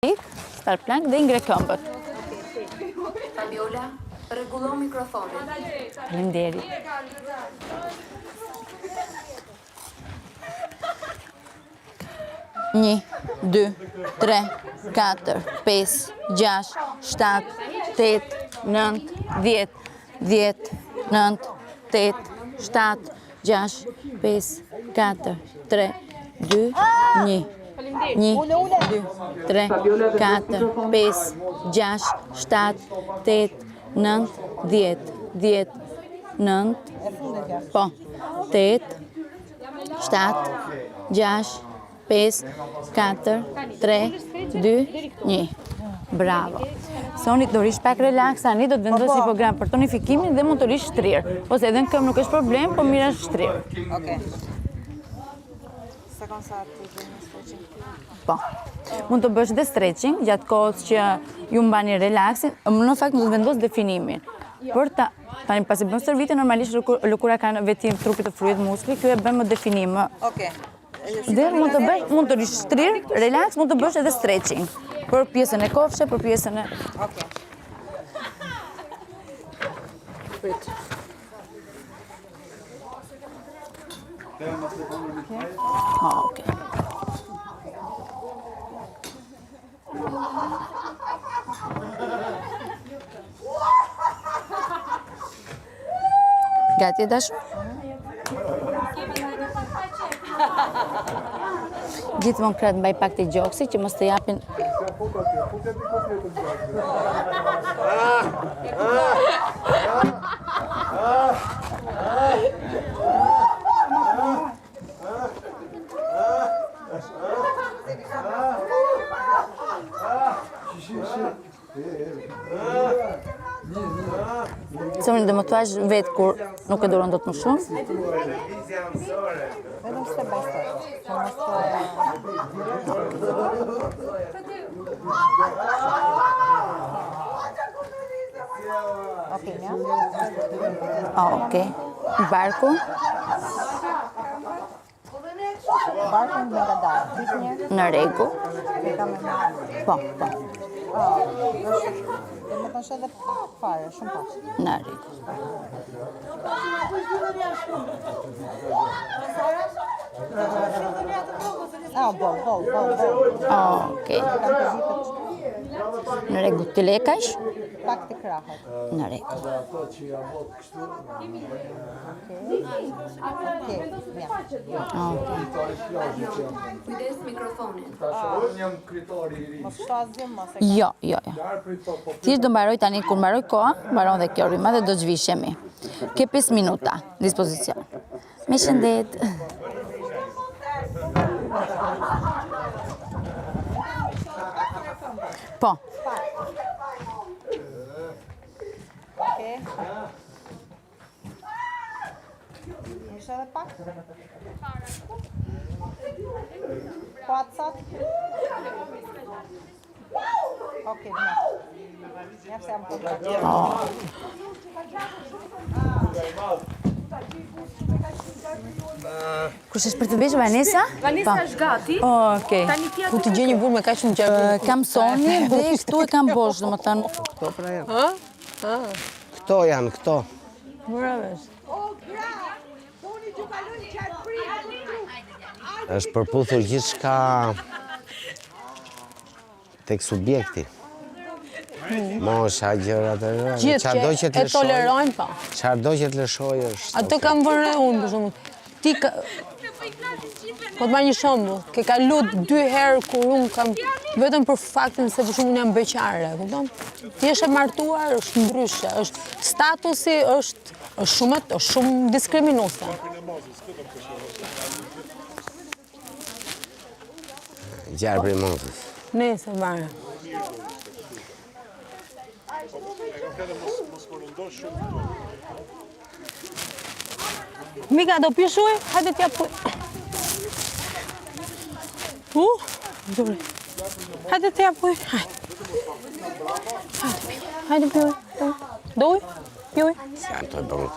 Start plank dhe ngre këmbët. Fabiola, rregullo mikrofonin. Faleminderit. Një, 2, 3, 4, 5, 6, 7, 8, 9, 10, 10, 9, 8, 7, 6, 5, 4, 3, 2, 1. 1, 2, 3, 4, 5, 6, 7, 8, 9, 10, 10, 9, po, 8, 7, 6, 5, 4, 3, 2, 1. Bravo. Sonit do rish pak relax, tani do të vendos një program për tonifikimin dhe mund të rish shtrirë. Ose edhe në këmbë nuk është problem, po mira shtrirë. Okej. Sa kanë sa të bëjmë stretching? Po. Mund të bësh dhe stretching gjatë kohës që ju mbani relaksin, në fakt mund të vendos definimin. Për tani pasi bën stërvitje, normalisht lëkura kanë vetim trupit të fluid muskli, kjo e bën më definim. Okej. Dhe mund të rish shtrirë, relax, mund të bësh edhe stretching. Për pjesën e kofshë, për pjesën e... Okej. Prit. Okej. Gati e dashur? Gjithmonë krahët mbaj pak të gjoksi që mos të japin. Se unë dhe më thuash vetë kur nuk e duron do të më shumë. Vetëm step by step. Që mos Okej, ja? Okej. Barku. Barkun me nga dalë. Ditë një? Në rregull. E kam e nga. Po. Dhe me të shë dhe fare, shumë pas. Në rregull. Bol. Okej. Në rregull, të lekash? Pak të krahët. Në rregull. Okej, ja. Kujdes mikrofonin. Mos shazim, mos e Jo. Thjesht do mbaroj tani, kur mbaroj koha, mbaron dhe kjo rryma dhe do të zhvishemi. Ke 5 minuta dispozicion. Me shëndet. Po. Okej. Isha dhe pak? Pacat? Okej, mirë. Mirë se jam kontra. Kush është për të bësh Vanessa? Vanessa është gati. Okej. Ku të gjej një burr me kaq shumë gjaku? Kam Soni dhe këtu e kam bosh, domethënë. Këto pra janë. Këto janë, këto. Është përputhur gjithçka tek subjekti. Mosha, gjërat e rëndë. Gjithë që e tolerojnë, po. Çfarëdo që të lëshoj është. Atë kam vënë unë, për shembull. Ti ka... Po të marrë një shembull, ke kalu 2 herë kur unë kam vetëm për faktin se për shembull unë jam beqare, kupton? Ti je martuar, është ndryshe, është statusi është shumë diskriminuese. Gjarë për i motës. Nëse marrë. Mika, do pish ujë? Hajde t'ja puj. Dure. Hajde t'ja puj. Hajde pi ujë. Do ujë? Pi ujë? Si janë të e bëngë.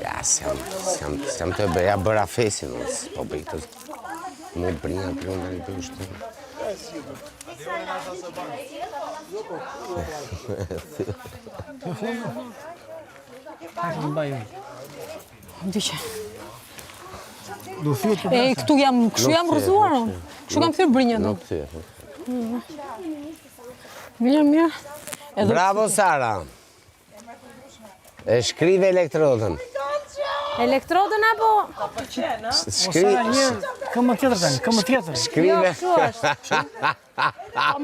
Ja, si jam të e bëja bëra fesin, po bëj këtë. Mu brinja prunda një të ushtë. Diqe. E, këtu jam, kështu jam rëzuar, unë. Kështu kam thyrë brinjën. Nuk të Mirë. Bravo, Sara. E shkrive elektrodën. Elektrodën apo? Këmë tjetër tani, këmë tjetër. Shkrive. Kështu është.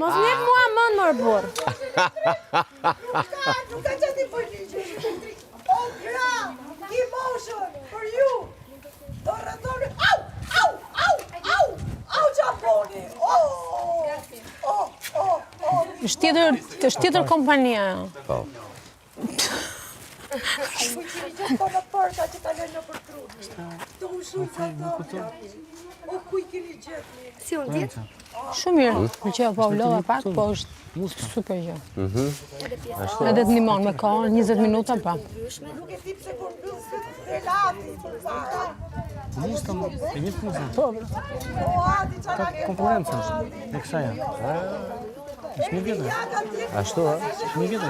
Mos njep mua më në mërë burë. Nuk ka qëti për ligjë. Oh, gra, emotion for you. Torratore. Au, Japoni. është tjetër kompania. Po. Po në përka që ta lënë në për trut. Të ushuj sa të. O, kuj kini gjithë. Si unë tjetë? Shumë mirë. Më që po lova pak, po është super gjë. Edhe të ndihmon me kohë, 20 minuta pa. Nuk e tip se kur mbyllë së relati. E një të muzën. O, ati që Ka konkurencë është, e kësaja. Është një vjetë. Ashtu, ha? Është një vjetë.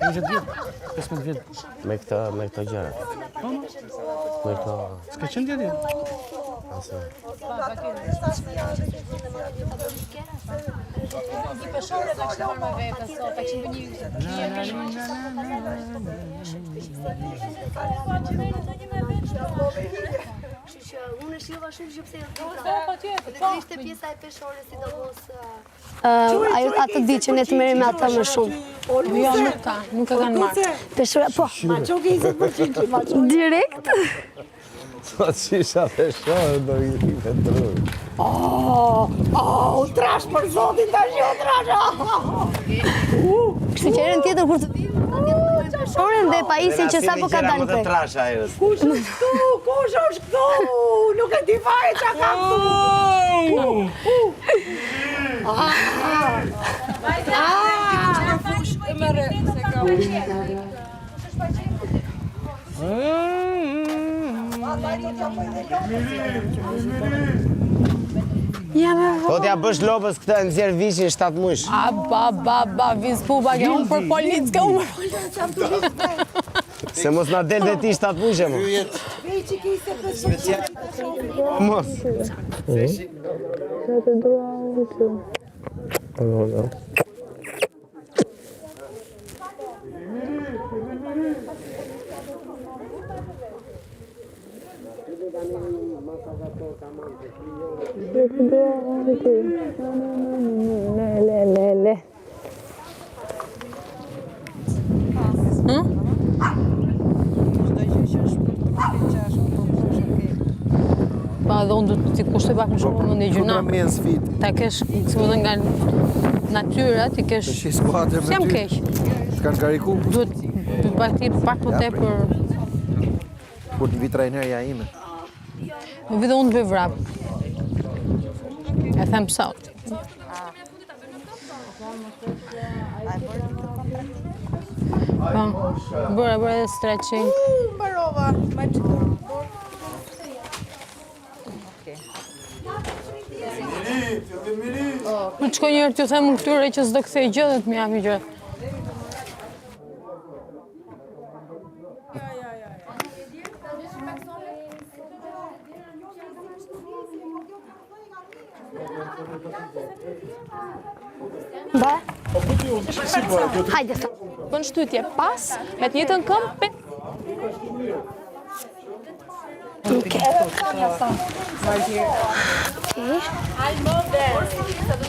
20 vjetë, 15 vjetë. Me këto gjëra. Me këto... S'ka qenë djeti? Unë e shilva shumë që pse dhe ishte pjesa e peshore si do mos... Atë di që ne të merim me ata më shumë. Jo, nuk e kanë marrë. Peshore, po. Ma që ke 20% ma që. Direkt. Po qisha dhe shohë, do i të drurë. O, trash për zotin të është, o trash. Kështu që erën tjetër kur të vim, peshoren dhe paisin që sa po ka dalë prej. Trasha e rës. Kush është këtu? Nuk e di fare që ka këtu. Po t'ja bësh lopës këtë e nëzjerë vishin 7 mujsh. Ba, viz puba, ke unë për policë, ke unë për policë. Se mos na del dhe ti 7 mujsh e mu. Vej që ki se për Mos. Le. Pa edhe unë do t'i kushtoj pak më shumë më në gjuna. Me në sfit. Ta kesh, si më dhe nga natyra, ti kesh... Shi skuadrë me ty. S'jam keq. S'kan kariku? Duhet pak ti pak më tepër... Kur të vi trajnerja ime. Në vide unë të bëj vrap. E them sot. Po, bëra edhe stretching. Mbarova, ma që të Për të shkoj njërë t'ju them në këtyre që s'do kthej gjë dhe t'mi japi gjë. Ba? Hajde, Bën shtytje pas, me të njëjtën këmbë.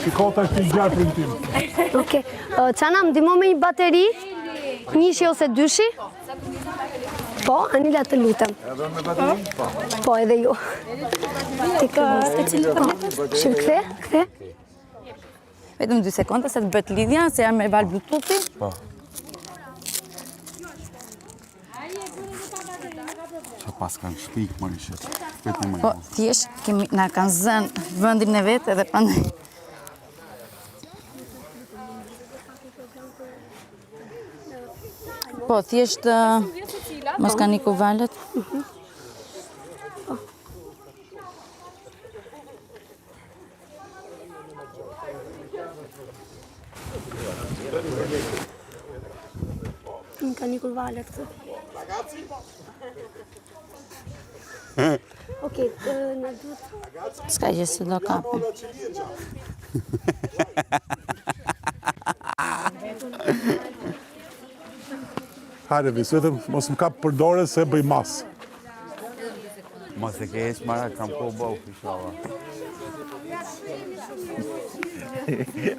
Pikota është një gjatë në tim. Okej. Çana, më ndihmo me një bateri? Njëshi ose dyshi? Po, Anila të lutem. Edhe me bateri? Po, edhe ju. Ti ka Shim kthe? Vetëm 2 sekonda se të bëhet lidhja, se jam me val Bluetoothi. Po. Qa pas kanë shpik, më rishët. Vetëm më Po, thjesht na kanë zënë vendin e vet edhe prandaj. Po, thjesht mos kanë iku valet. Më ka një kurvalet këtë. Okej, në duhet... S'ka gjë se do kapim. Hajde, vetëm mos më kap për dorë se bëj mas. Mos e ke heq mara, kam ko bëu, inshallah.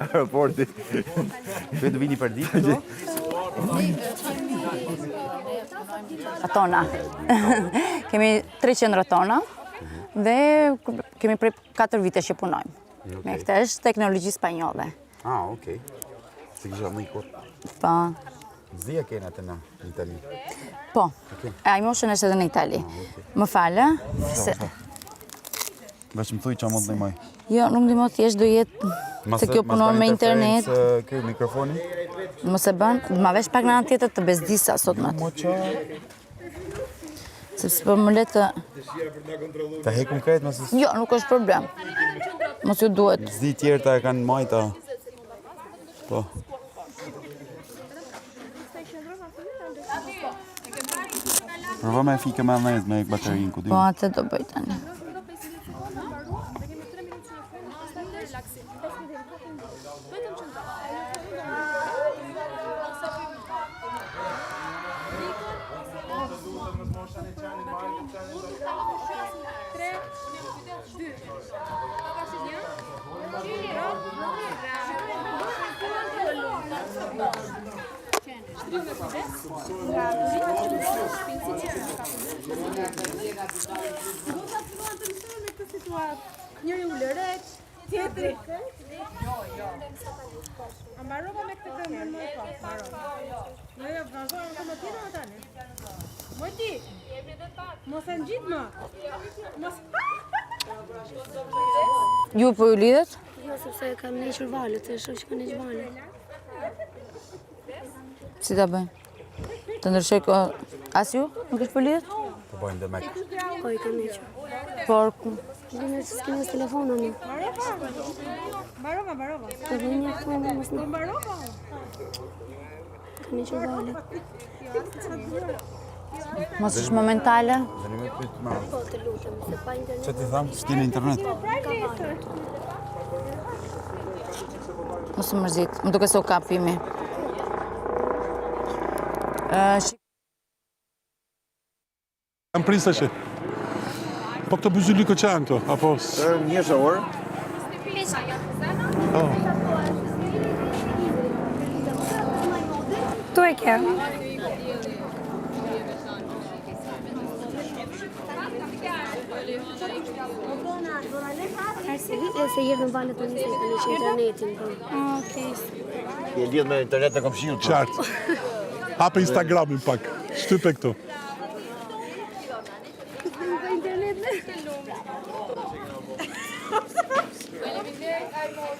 Aeroporti. Vetë vini për ditë, që? Ratona. Kemi 300 ratona dhe kemi prej 4 vite që punojmë. Me këtë është teknologji spanjolle. Ah, okej. Se kisha më i kur. Po. Zia kena të në Itali. Po. Ai moshën është edhe në Itali. Më falë. Veç më thuj që më të nëjmoj. Jo, nuk di më thjesht do jetë se kjo punon me internet. Kjo mikrofoni? Mos e bën, ma vesh pak në anë tjetër të bezdisa sot më të. Sepse për më letë... Ta hekum krejt mësë... Jo, nuk është problem. Mos ju duhet. Zdi tjerë ta e kanë majta. Po. Provo me fike me nëjët me baterin ku dy. Po, atë do bëj tani. Njëri u lëret, tjetri. A mbarova me këtë këngë më po, mbarova. Jo, vazhdojmë këmë tjetër më tani. Mojti, mos e ngjit më. Mos... Ju po ju lidhet? Jo, sepse kam neqër valet, e shoh që ka neqë valet. Si ta bëjmë? Të ndryshoj ko... As ju? Nuk është po lidhet? Po bojnë dhe mek. Po i kam neqër. Por... Dine që s'kemi së telefonë, në. Mbarova. Të dhe një këtu në mos në. Mbarova. Ka neqër valet. Mos është momentale? Dhe një me pytë ma. Po, të lutem, se pa internet. Që ti thamë? S'kini internet? Ka valet. Mos më mërzit, më duke se u kapimi. Jam prisa që. Po këto byzyliko që janë këto, apo... Një orë. Tu e ke. E se jërë në valet të njëse i ka një që internetin. Okej. Je lidh me internet në komshiu. Qartë. Hape Instagramin pak. Shtype këtu.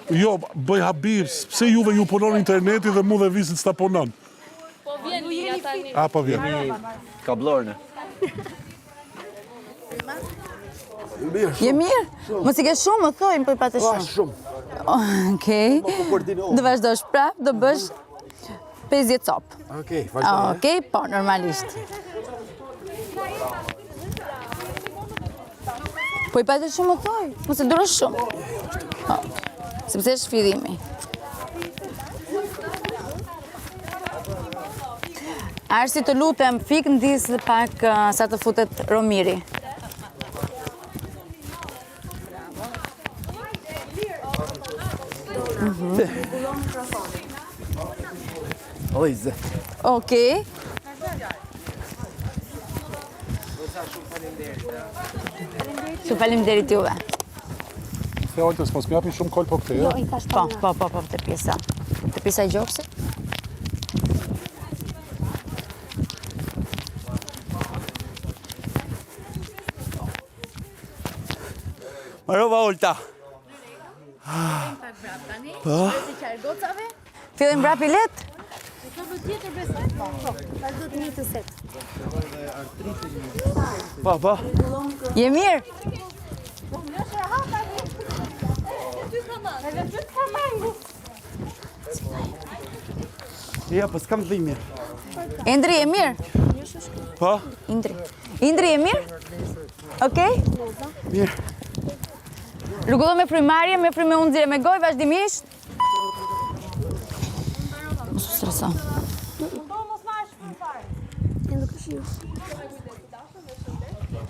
Jo, bëj habir, pse juve ju punon interneti dhe mu dhe visit s'ta punon? Po vjen një tani. A, po vjen. Kablorne. Je mirë? Mos i ke shumë, më thojmë, po i pate shumë. Shumë. Okej. Do vazhdosh prap, do bësh 50 copë. Okej, vazhdoj. Okej, po, normalisht. Po i pate shumë, më thoj, mos e duro shumë. Sepse është fillimi. Arsi, të lutem, fik ndisë pak sa të futet Romiri. Ojze. Okej. Shumë faleminderit juve. Se oltës, mos m'japi shumë kol po këte, Jo, ja? i thash Po, pa nga. po, të pjesa. Të pjesa i gjoksit? Marova Olta. Fillim mbrapa i let? Vazhdo të një të set. Po. Je mirë? Ja, po s'kam dhimbje. Indri, e mirë? Po? Indri. Indri, e mirë? Okej? Mirë. Rregullo me frymarrje, me frymë unë nxjerrë me gojë vazhdimisht. Mos u streso. Endo këshiu.